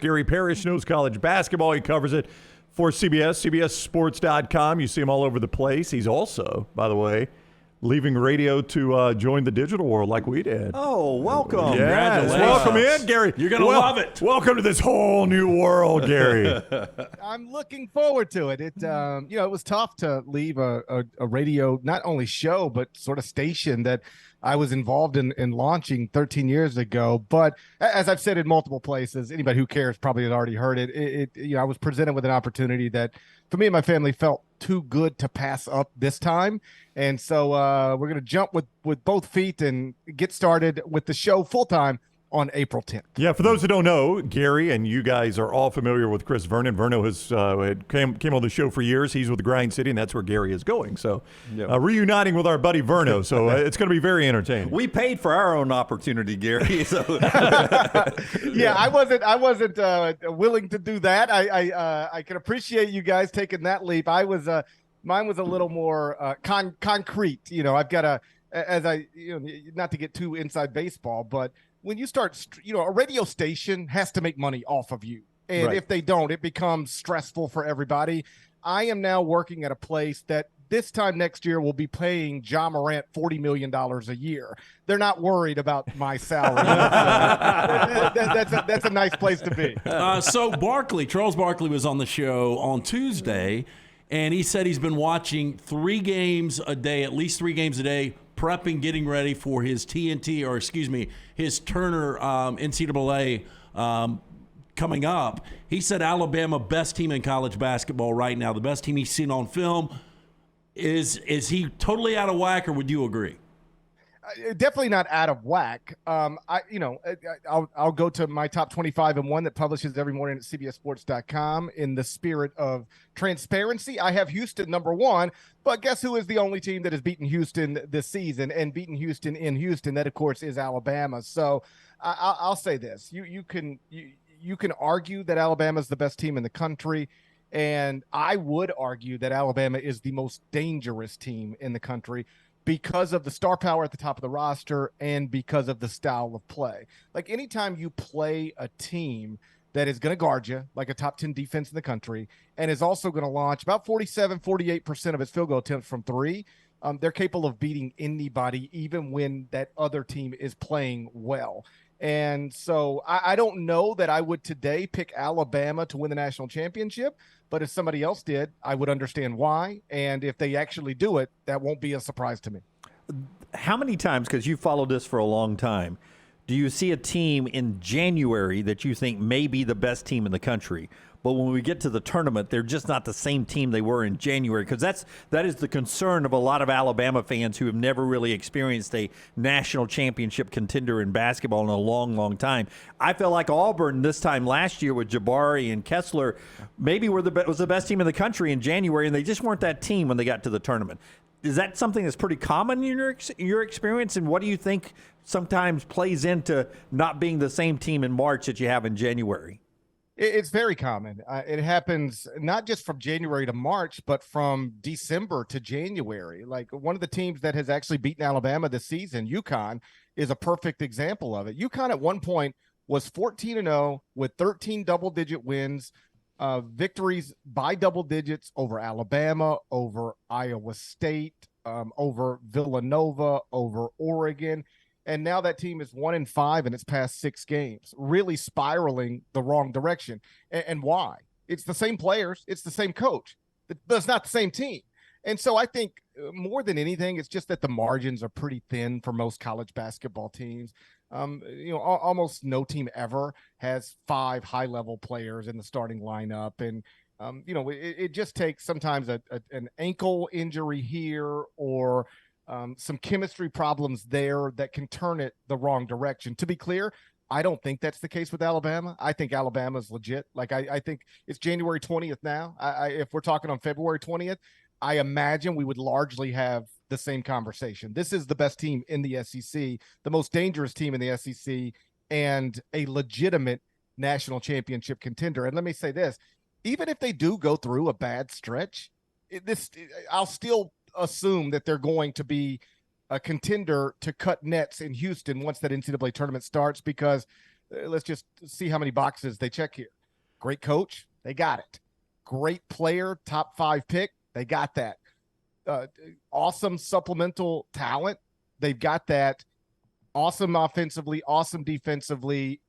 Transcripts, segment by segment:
Gary Parrish knows college basketball. He covers it for CBS, CBSSports.com. You see him all over the place. He's also, by the way, leaving radio to join the digital world like we did. Oh, welcome. Yes, welcome in, Gary. You're going to love it. Welcome to this whole new world, Gary. I'm looking forward to it. It was tough to leave a radio, not only show, but sort of station that I was involved in launching 13 years ago. But as I've said in multiple places, anybody who cares probably has already heard it. I was presented with an opportunity that for me and my family felt too good to pass up this time. And so we're going to jump with both feet and get started with the show full time on April 10th. Yeah, for those who don't know, Gary and you guys are all familiar with Chris Vernon. Verno has came on the show for years. He's with the Grind City, and that's where Gary is going. So reuniting with our buddy Verno. So it's going to be very entertaining. We paid for our own opportunity, Gary. So. Yeah, I wasn't willing to do that. I can appreciate you guys taking that leap. Mine was a little more concrete. I've got not to get too inside baseball, but when you start, a radio station has to make money off of you. And right. If they don't, it becomes stressful for everybody. I am now working at a place that this time next year will be paying John Morant $40 million a year. They're not worried about my salary. That's a nice place to be. So Charles Barkley was on the show on Tuesday, and he said he's been watching 3 games a day, at least 3 games a day, prepping, getting ready for his his Turner NCAA coming up. He said Alabama, best team in college basketball right now, the best team he's seen on film. Is he totally out of whack, or would you agree? Definitely not out of whack. I'll go to my top 25 and one that publishes every morning at CBSSports.com in the spirit of transparency. I have Houston number 1, but guess who is the only team that has beaten Houston this season and beaten Houston in Houston? That, of course, is Alabama. So I'll say this: you can argue that Alabama is the best team in the country. And I would argue that Alabama is the most dangerous team in the country, because of the star power at the top of the roster and because of the style of play. Like, anytime you play a team that is going to guard you, like a top 10 defense in the country, and is also going to launch about 48% of its field goal attempts from 3, they're capable of beating anybody, even when that other team is playing well. And so I don't know that I would today pick Alabama to win the national championship, but if somebody else did, I would understand why. And if they actually do it, that won't be a surprise to me. How many times, because you followed this for a long time, do you see a team in January that you think may be the best team in the country, but when we get to the tournament, they're just not the same team they were in January? Because that is the concern of a lot of Alabama fans who have never really experienced a national championship contender in basketball in a long, long time. I feel like Auburn this time last year with Jabari and Kessler maybe was the best team in the country in January, and they just weren't that team when they got to the tournament. Is that something that's pretty common in your experience? And what do you think sometimes plays into not being the same team in March that you have in January? It's very common. It happens not just from January to March, but from December to January. Like, one of the teams that has actually beaten Alabama this season, UConn, is a perfect example of it. UConn at one point was 14-0 with 13 double-digit wins, victories by double digits over Alabama, over Iowa State, over Villanova, over Oregon. And now that team is 1-5 in its past 6 games, really spiraling the wrong direction. And why? It's the same players. It's the same coach. But it's not the same team. And so I think more than anything, it's just that the margins are pretty thin for most college basketball teams. Almost no team ever has 5 high-level players in the starting lineup. And, it just takes sometimes an ankle injury here or some chemistry problems there that can turn it the wrong direction. To be clear, I don't think that's the case with Alabama. I think Alabama's legit. Like, I think it's January 20th now. If we're talking on February 20th, I imagine we would largely have the same conversation. This is the best team in the SEC, the most dangerous team in the SEC, and a legitimate national championship contender. And let me say this, even if they do go through a bad stretch, I'll still assume that they're going to be a contender to cut nets in Houston once that NCAA tournament starts, because let's just see how many boxes they check here. Great coach, they got it. Great player, top 5 pick, they got that. Awesome supplemental talent, they've got that. Awesome offensively, awesome defensively,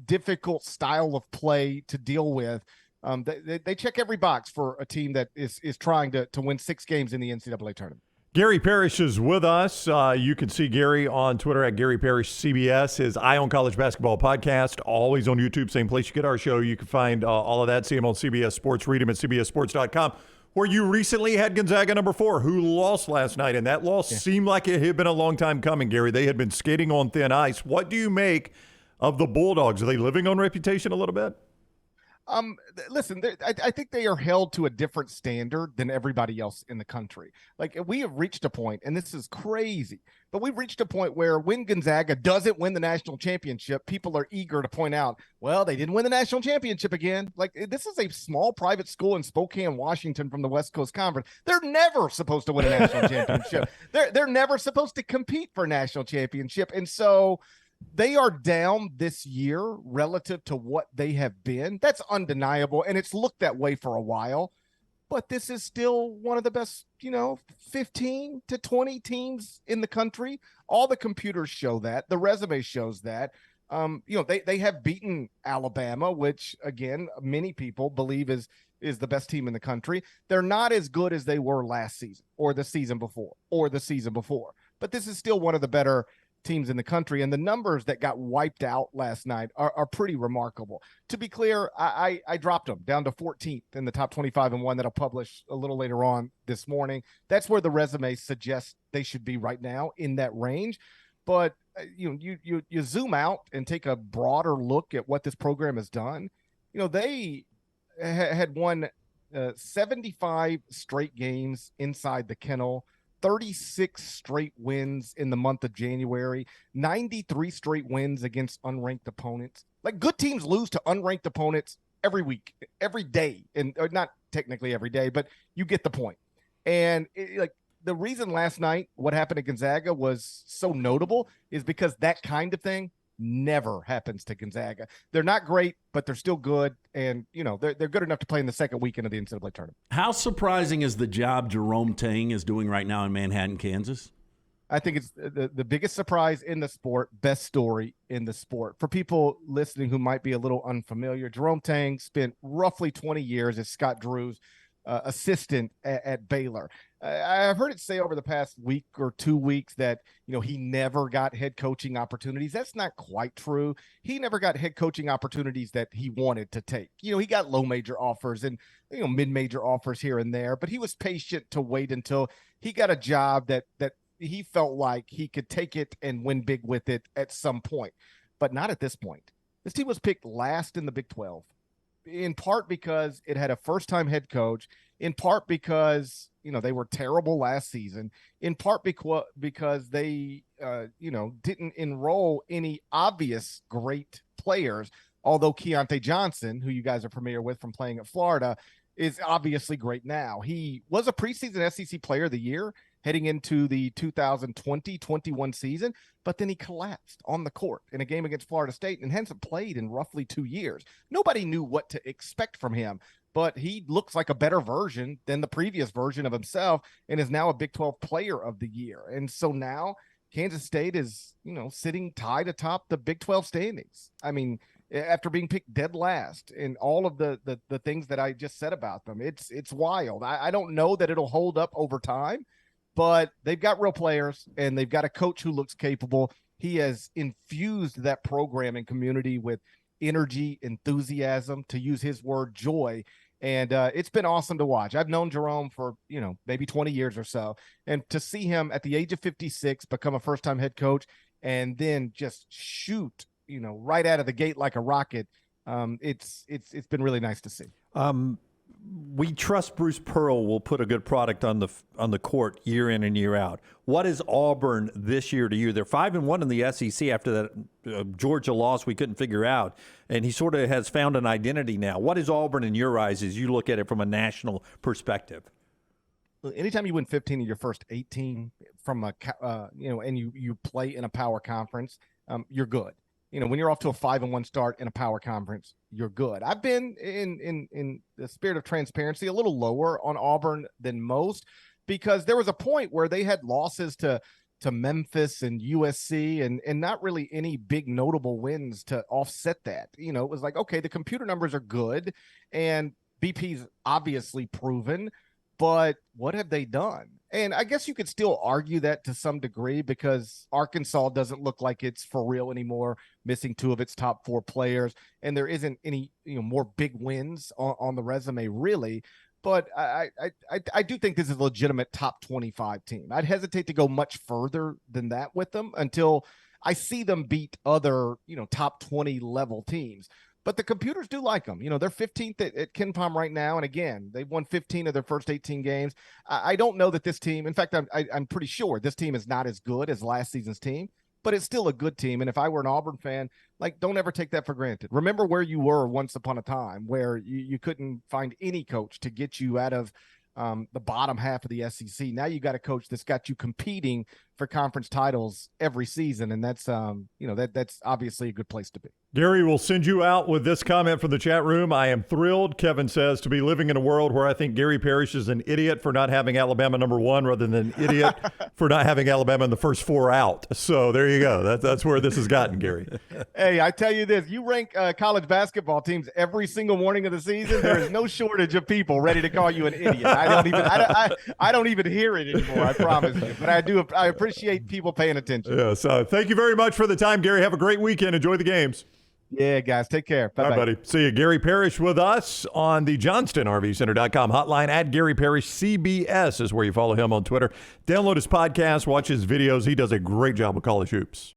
difficult style of play to deal with. They check every box for a team that is trying to win 6 games in the NCAA tournament. Gary Parrish is with us. You can see Gary on Twitter at Gary Parrish CBS, his Eye on College Basketball podcast, always on YouTube, same place you get our show. You can find all of that, see him on CBS Sports, read him at cbssports.com, where you recently had Gonzaga number 4, who lost last night, and that loss seemed like it had been a long time coming, Gary. They had been skating on thin ice. What do you make of the Bulldogs? Are they living on reputation a little bit? Listen, I think they are held to a different standard than everybody else in the country. Like, we have reached a point, and this is crazy, but we've reached a point where when Gonzaga doesn't win the national championship, people are eager to point out, well, they didn't win the national championship again. Like, this is a small private school in Spokane, Washington, from the West Coast Conference. They're never supposed to win a national championship. They're never supposed to compete for a national championship. And so they are down this year relative to what they have been. That's undeniable, and it's looked that way for a while. But this is still one of the best, 15 to 20 teams in the country. All the computers show that. The resume shows that. They have beaten Alabama, which, again, many people believe is the best team in the country. They're not as good as they were last season or the season before. But this is still one of the better teams in the country, and the numbers that got wiped out last night are pretty remarkable. To be clear, I dropped them down to 14th in the top 25 and one that I'll publish a little later on this morning. That's where the resume suggests they should be right now, in that range. But you zoom out and take a broader look at what this program has done. They had won 75 straight games inside the kennel, 36 straight wins in the month of January, 93 straight wins against unranked opponents. Like, good teams lose to unranked opponents every week, every day, and not technically every day, but you get the point. And the reason last night what happened at Gonzaga was so notable is because that kind of thing never happens to Gonzaga. They're not great, but they're still good, and they're good enough to play in the second weekend of the NCAA tournament. How surprising is the job Jerome Tang is doing right now in Manhattan, Kansas? I think it's the biggest surprise in the sport, best story in the sport. For people listening who might be a little unfamiliar, Jerome Tang spent roughly 20 years as Scott Drew's assistant at Baylor. I've heard it say over the past week or 2 weeks that, he never got head coaching opportunities. That's not quite true. He never got head coaching opportunities that he wanted to take. He got low major offers and, mid-major offers here and there, but he was patient to wait until he got a job that he felt like he could take it and win big with it at some point, but not at this point. This team was picked last in the Big 12. In part because it had a first-time head coach, in part because, they were terrible last season, in part because they, didn't enroll any obvious great players, although Keontae Johnson, who you guys are familiar with from playing at Florida, is obviously great now. He was a preseason SEC Player of the Year heading into the 2020-21 season, but then he collapsed on the court in a game against Florida State and hasn't played in roughly 2 years. Nobody knew what to expect from him, but he looks like a better version than the previous version of himself and is now a Big 12 Player of the Year. And so now Kansas State is, sitting tied atop the Big 12 standings. I mean, after being picked dead last and all of the things that I just said about them, it's wild. I don't know that it'll hold up over time, but they've got real players and they've got a coach who looks capable. He has infused that program and community with energy, enthusiasm, to use his word, joy. And it's been awesome to watch. I've known Jerome for, maybe 20 years or so. And to see him at the age of 56 become a first-time head coach and then just shoot, right out of the gate like a rocket, it's been really nice to see. We trust Bruce Pearl will put a good product on the court year in and year out. What is Auburn this year to you? They're 5-1 in the SEC after that Georgia loss we couldn't figure out, and he sort of has found an identity now. What is Auburn in your eyes as you look at it from a national perspective? Anytime you win 15 of your first 18 from and you play in a power conference, you're good. when you're off to a 5-1 start in a power conference, you're good. I've been in the spirit of transparency a little lower on Auburn than most, because there was a point where they had losses to Memphis and USC and not really any big notable wins to offset that. It was like, okay, the computer numbers are good and BP's obviously proven, but what have they done? And I guess you could still argue that to some degree, because Arkansas doesn't look like it's for real anymore, missing 2 of its top 4 players, and there isn't any more big wins on the resume really. But I do think this is a legitimate top 25 team. I'd hesitate to go much further than that with them until I see them beat other, top 20 level teams. But the computers do like them. They're 15th at KenPom right now. And again, they've won 15 of their first 18 games. I don't know that this team, in fact, I'm pretty sure this team is not as good as last season's team, but it's still a good team. And if I were an Auburn fan, don't ever take that for granted. Remember where you were once upon a time, where you couldn't find any coach to get you out of the bottom half of the SEC. Now you got a coach that's got you competing for conference titles every season. And that's, that's obviously a good place to be. Gary will send you out with this comment from the chat room. I am thrilled, Kevin says, to be living in a world where I think Gary Parrish is an idiot for not having Alabama number 1 rather than an idiot for not having Alabama in the first 4 out. So there you go. That's where this has gotten, Gary. Hey, I tell you this, you rank college basketball teams every single morning of the season, there is no shortage of people ready to call you an idiot. I don't even hear it anymore, I promise you. But I appreciate people paying attention. Yeah, so thank you very much for the time, Gary. Have a great weekend. Enjoy the games. Yeah, guys, take care. Bye-bye. All right, buddy. See you. Gary Parrish with us on the JohnstonRVCenter.com hotline. At Gary Parrish CBS is where you follow him on Twitter. Download his podcast, watch his videos. He does a great job with college hoops.